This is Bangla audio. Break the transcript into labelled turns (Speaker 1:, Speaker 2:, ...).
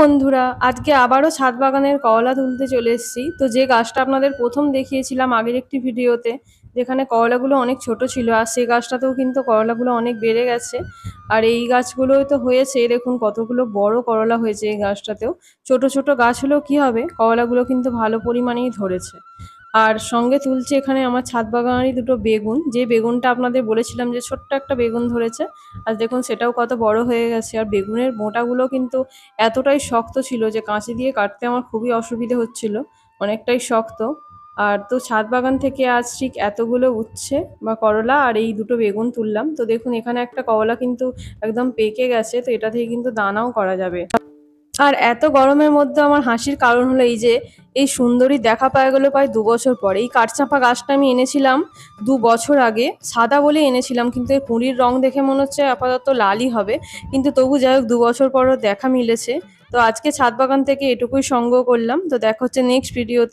Speaker 1: বন্ধুরা, আজকে আবারও ছাদ বাগানের করলা তুলতে চলে এসেছি। তো যে গাছটা আপনাদের প্রথম দেখিয়েছিলাম আগের একটি ভিডিওতে, যেখানে করলাগুলো অনেক ছোট ছিল, আর সেই গাছটাতেও কিন্তু করলাগুলো অনেক বেড়ে গেছে। আর এই গাছগুলোই তো হয়েছে, দেখুন কতগুলো বড় করলা হয়েছে এই গাছটাতেও। ছোট ছোট গাছ হলেও কি হবে, করলাগুলো কিন্তু ভালো পরিমাণেই ধরেছে। আর সঙ্গে তুলছি এখানে আমার ছাদ বাগানেরই দুটো বেগুন, যে বেগুনটা আপনাদের বলেছিলাম যে ছোট্ট একটা বেগুন ধরেছে। আর দেখুন সেটাও কত বড় হয়ে গেছে। আর বেগুনের বোঁটাগুলো কিন্তু এতটাই শক্ত ছিল যে কাঁচি দিয়ে কাটতে আমার খুবই অসুবিধে হচ্ছিল, অনেকটাই শক্ত। আর তো ছাদ বাগান থেকে আজ ঠিক এতগুলো উচ্ছে বা করলা আর এই দুটো বেগুন তুললাম। তো দেখুন এখানে একটা করলা কিন্তু একদম পেকে গেছে, তো এটা থেকে কিন্তু দানাও করা যাবে। আর এত গরমের মধ্যে আমার হাসির কারণ হলো এই যে এই সুন্দরী দেখা পাওয়া গেল প্রায় 2 বছর পরে। এই কাঠচাঁপা গাছটা আমি এনেছিলাম 2 বছর আগে, সাদা বলে এনেছিলাম, কিন্তু এর কুঁড়ির রং দেখে মনে হচ্ছে আপাতত লালই হবে। কিন্তু তবু যাই হোক 2 বছর পরও দেখা মিলেছে। তো আজকে ছাদ বাগান থেকে এটুকুই সংগ্রহ করলাম। তো দেখা হচ্ছে নেক্সট ভিডিওতে।